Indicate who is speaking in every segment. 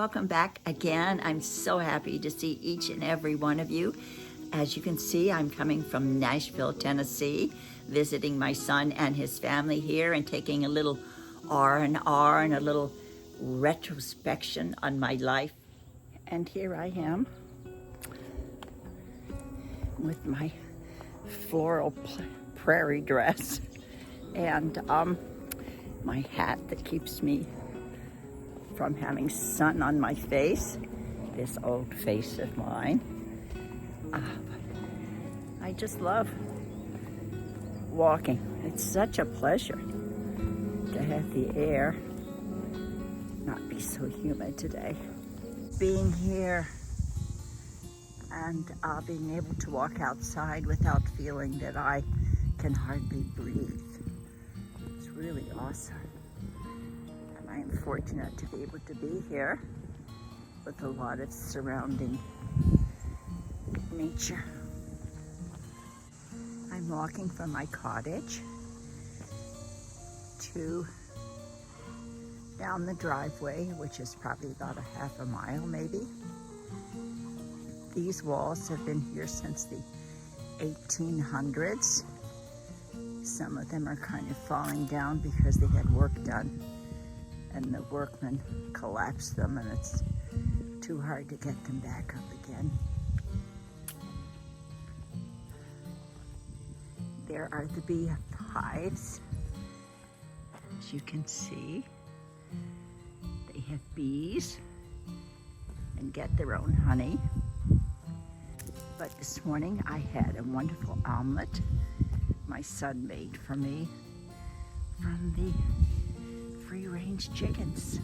Speaker 1: welcome back again. I'm so happy to see each and every one of you. As you can see, I'm coming from Nashville, Tennessee, visiting my son and his family here and taking a little R&R and a little retrospection on my life. And here I am with my floral prairie dress and my hat that keeps me from having sun on my face, this old face of mine. I just love walking. It's such a pleasure to have the air not be so humid today. Being here and being able to walk outside without feeling that I can hardly breathe. It's really awesome. And I am fortunate to be able to be here with a lot of surrounding nature. I'm walking from my cottage to down the driveway, which is probably about a half a mile maybe. These walls have been here since the 1800s. Some of them are kind of falling down because they had work done and the workmen collapsed them and it's too hard to get them back up again. There are the bee hives, as you can see. They have bees and get their own honey. But this morning I had a wonderful omelet my son made for me from the free-range chickens.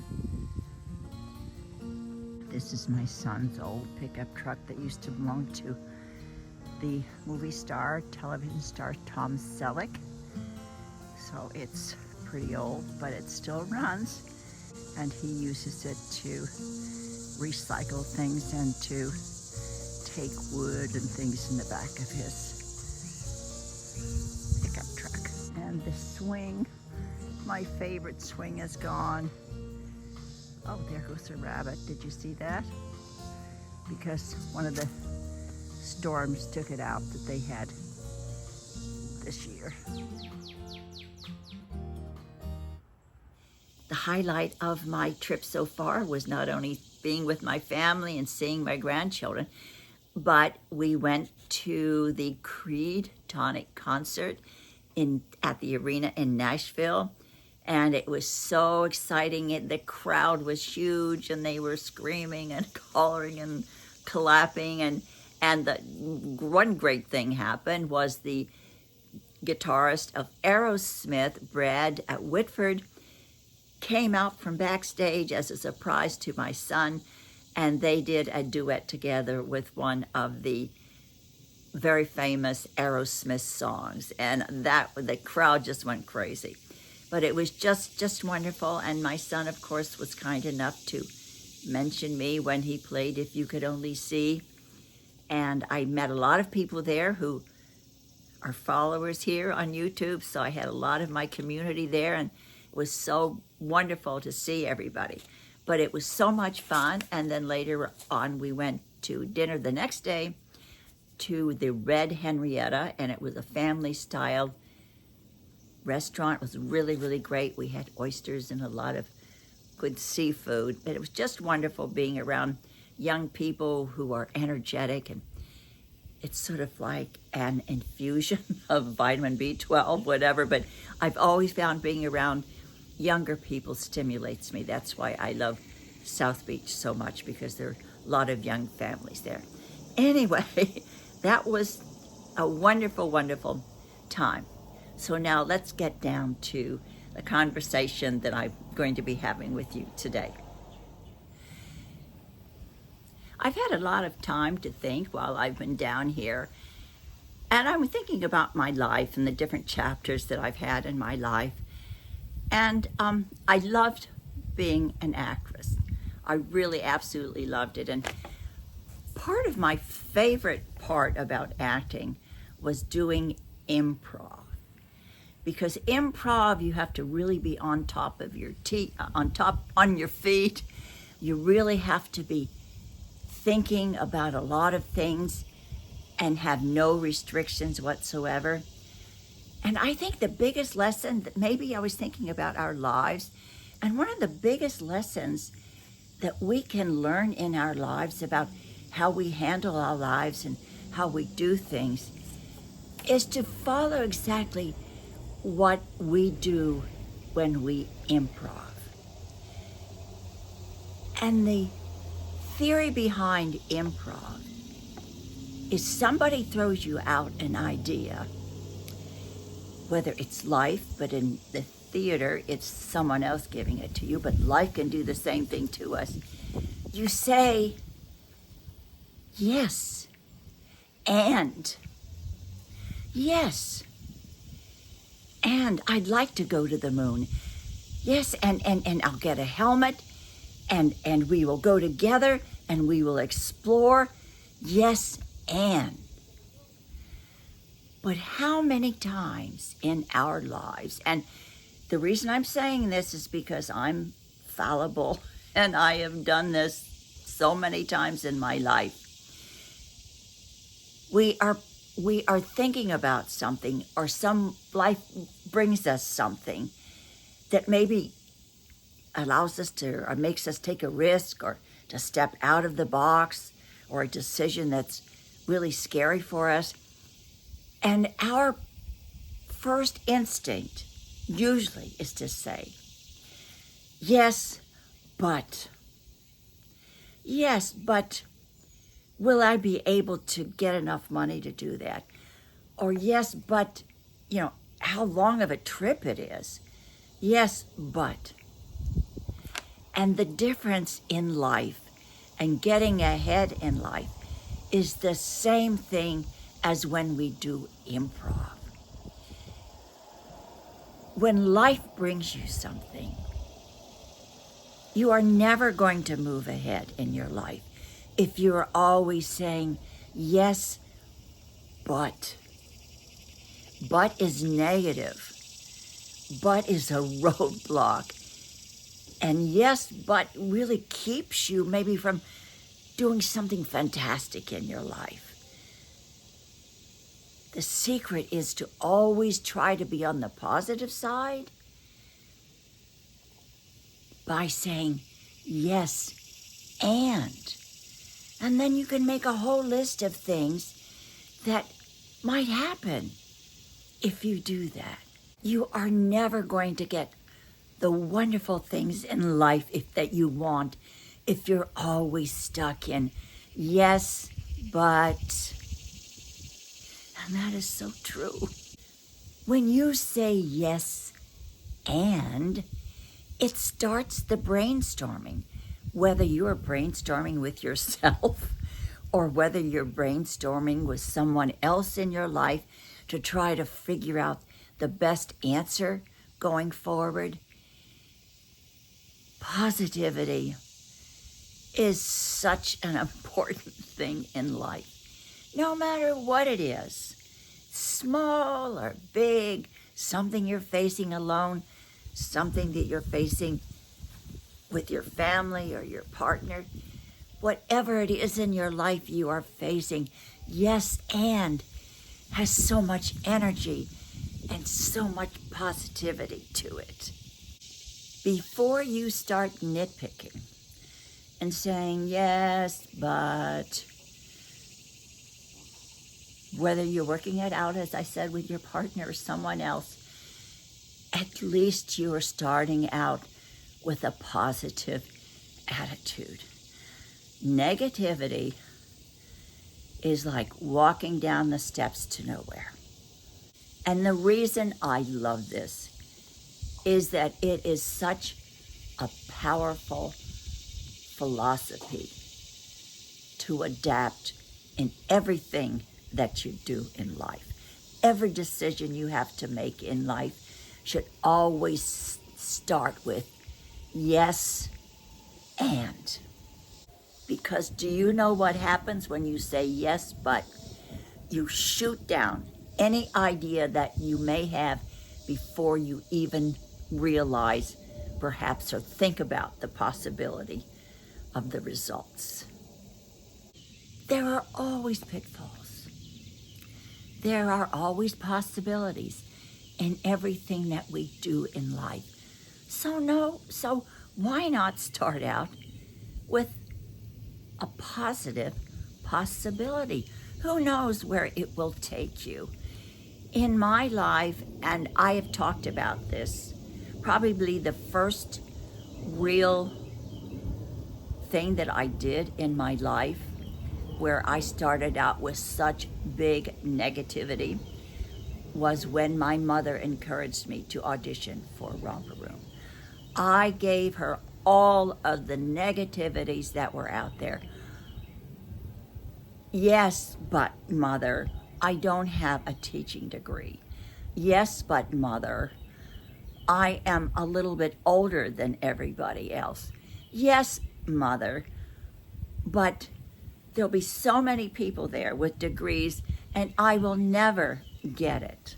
Speaker 1: This is my son's old pickup truck that used to belong to the movie star, television star Tom Selleck. So it's pretty old, but it still runs. And he uses it to recycle things and to take wood and things in the back of his pickup truck. And the swing, my favorite swing, is gone. Oh, there goes a rabbit. Did you see that? Because one of the storms took it out that they had this year. The highlight of my trip so far was not only being with my family and seeing my grandchildren, but we went to the Creed Tonic concert at the arena in Nashville, and it was so exciting. The crowd was huge, and they were screaming and hollering and clapping, and the one great thing happened was the guitarist of Aerosmith, Brad Whitford, came out from backstage as a surprise to my son, and they did a duet together with one of the very famous Aerosmith songs, and the crowd just went crazy. But it was just wonderful, and my son, of course, was kind enough to mention me when he played If You Could Only See, and I met a lot of people there who are followers here on YouTube, so I had a lot of my community there, and it was so wonderful to see everybody. But it was so much fun, and then later on we went to dinner the next day to the Red Henrietta, and it was a family-style restaurant. It was really, really great. We had oysters and a lot of good seafood, but it was just wonderful being around young people who are energetic, and it's sort of like an infusion of vitamin B12, whatever, but I've always found being around younger people stimulates me. That's why I love South Beach so much, because there are a lot of young families there. Anyway, that was a wonderful, wonderful time. So now let's get down to the conversation that I'm going to be having with you today. I've had a lot of time to think while I've been down here, and I'm thinking about my life and the different chapters that I've had in my life. And I loved being an actress. I really absolutely loved it. And part of my favorite part about acting was doing improv. Because improv, you have to really be on top of your on your feet, You really have to be thinking about a lot of things and have no restrictions whatsoever. And I think the biggest lesson that maybe I was thinking about our lives, and one of the biggest lessons that we can learn in our lives about how we handle our lives and how we do things is to follow exactly what we do when we improv. And the theory behind improv is somebody throws you out an idea, whether it's life, but in the theater, it's someone else giving it to you, but life can do the same thing to us. You say, yes, and yes, and I'd like to go to the moon. Yes, and I'll get a helmet, and we will go together, and we will explore. Yes, and. But how many times in our lives, and the reason I'm saying this is because I'm fallible, and I have done this so many times in my life. We are thinking about something, or some life brings us something that maybe allows us to, or makes us take a risk, or to step out of the box, or a decision that's really scary for us. And our first instinct usually is to say, yes, but will I be able to get enough money to do that? Or yes, but, how long of a trip it is. Yes, but. And the difference in life and getting ahead in life is the same thing as when we do improv. When life brings you something, you are never going to move ahead in your life if you're always saying, yes, but. But is negative. But is a roadblock. And yes, but really keeps you maybe from doing something fantastic in your life. The secret is to always try to be on the positive side by saying yes, and then you can make a whole list of things that might happen if you do that. You are never going to get the wonderful things in life that you want if you're always stuck in yes, but. And that is so true. When you say yes, and, it starts the brainstorming, whether you're brainstorming with yourself or whether you're brainstorming with someone else in your life to try to figure out the best answer going forward. Positivity is such an important thing in life. No matter what it is, small or big, something you're facing alone, something that you're facing with your family or your partner, whatever it is in your life you are facing, yes, and has so much energy and so much positivity to it. Before you start nitpicking and saying, yes, but, whether you're working it out, as I said, with your partner or someone else, at least you are starting out with a positive attitude. Negativity is like walking down the steps to nowhere. And the reason I love this is that it is such a powerful philosophy to adapt in everything that you do in life. Every decision you have to make in life should always start with yes, and. Because do you know what happens when you say yes, but? You shoot down any idea that you may have before you even realize, perhaps, or think about the possibility of the results. There are always pitfalls. There are always possibilities in everything that we do in life. So why not start out with a positive possibility? Who knows where it will take you? In my life, and I have talked about this, probably the first real thing that I did in my life where I started out with such big negativity was when my mother encouraged me to audition for Romper Room. I gave her all of the negativities that were out there. Yes, but Mother, I don't have a teaching degree. Yes, but Mother, I am a little bit older than everybody else. Yes, Mother, but there'll be so many people there with degrees and I will never get it.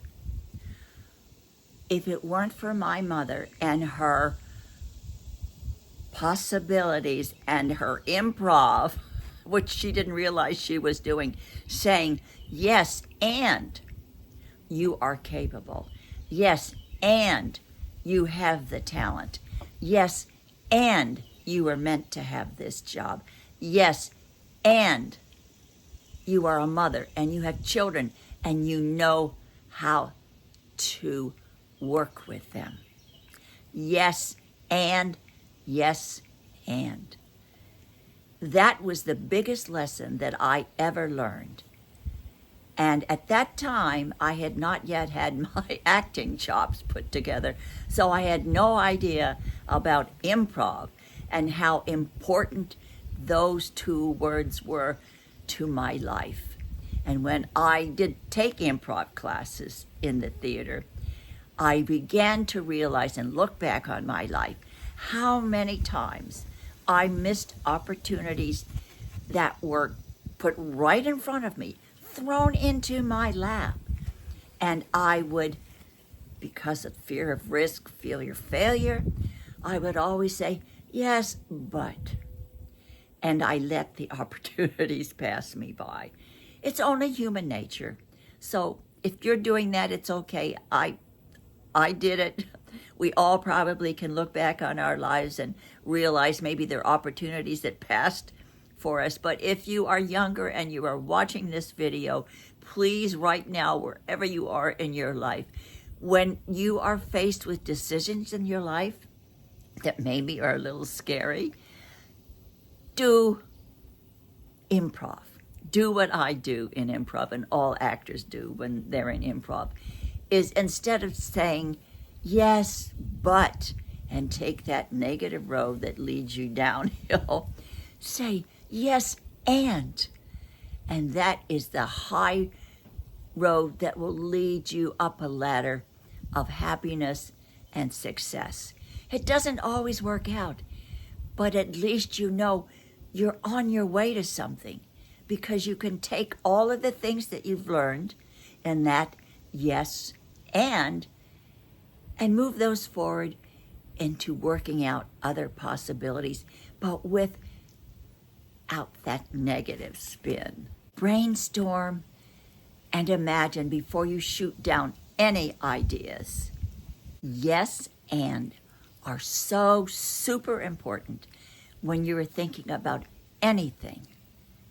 Speaker 1: If it weren't for my mother and her possibilities and her improv, which she didn't realize she was doing, saying, yes, and you are capable. Yes, and you have the talent. Yes, and you were meant to have this job. Yes, and you are a mother and you have children and you know how to work with them. Yes, and yes, and. That was the biggest lesson that I ever learned. And at that time, I had not yet had my acting chops put together, so I had no idea about improv and how important those two words were to my life. And when I did take improv classes in the theater, I began to realize and look back on my life how many times I missed opportunities that were put right in front of me, thrown into my lap. And I would, because of fear of risk, fear of failure, I would always say, yes, but. And I let the opportunities pass me by. It's only human nature. So if you're doing that, it's okay. I did it. We all probably can look back on our lives and realize maybe there are opportunities that passed for us. But if you are younger and you are watching this video, please right now, wherever you are in your life, when you are faced with decisions in your life that maybe are a little scary, do improv. Do what I do in improv and all actors do when they're in improv, is instead of saying, yes, but, and take that negative road that leads you downhill, say, yes, and. And that is the high road that will lead you up a ladder of happiness and success. It doesn't always work out, but at least you know you're on your way to something because you can take all of the things that you've learned in that yes and move those forward into working out other possibilities, but without that negative spin. Brainstorm and imagine before you shoot down any ideas. Yes and are so super important when you're thinking about anything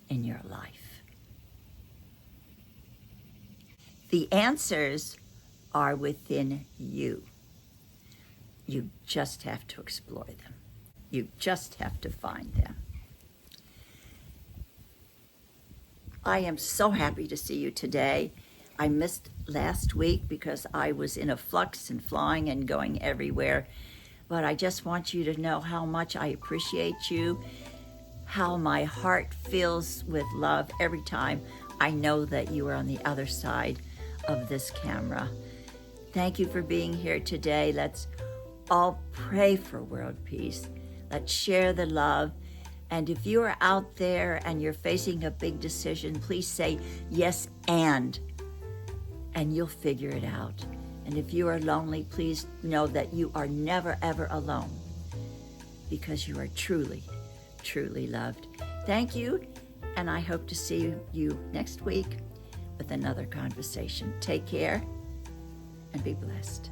Speaker 1: in your life. The answers are within you. You just have to explore them. You just have to find them. I am so happy to see you today. I missed last week because I was in a flux and flying and going everywhere. But I just want you to know how much I appreciate you, how my heart fills with love every time I know that you are on the other side of this camera. Thank you for being here today. Let's all pray for world peace. Let's share the love. And if you are out there and you're facing a big decision, please say yes and you'll figure it out. And if you are lonely, please know that you are never, ever alone because you are truly, truly loved. Thank you, and I hope to see you next week with another conversation. Take care and be blessed.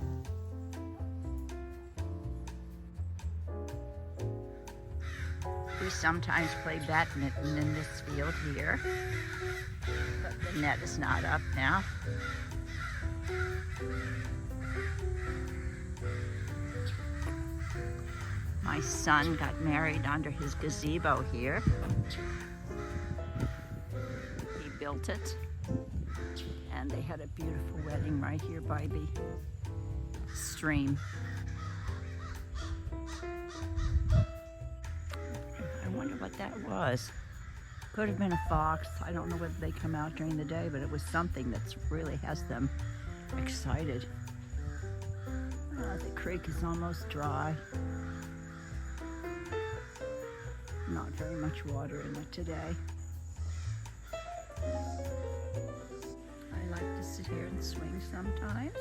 Speaker 1: We sometimes play badminton in this field here, but the net is not up now. My son got married under his gazebo here. He built it, and they had a beautiful wedding right here by the stream. I wonder what that was. Could have been a fox. I don't know whether they come out during the day, but it was something that really has them excited. The creek is almost dry. Not very much water in it today. I like to sit here and swing sometimes.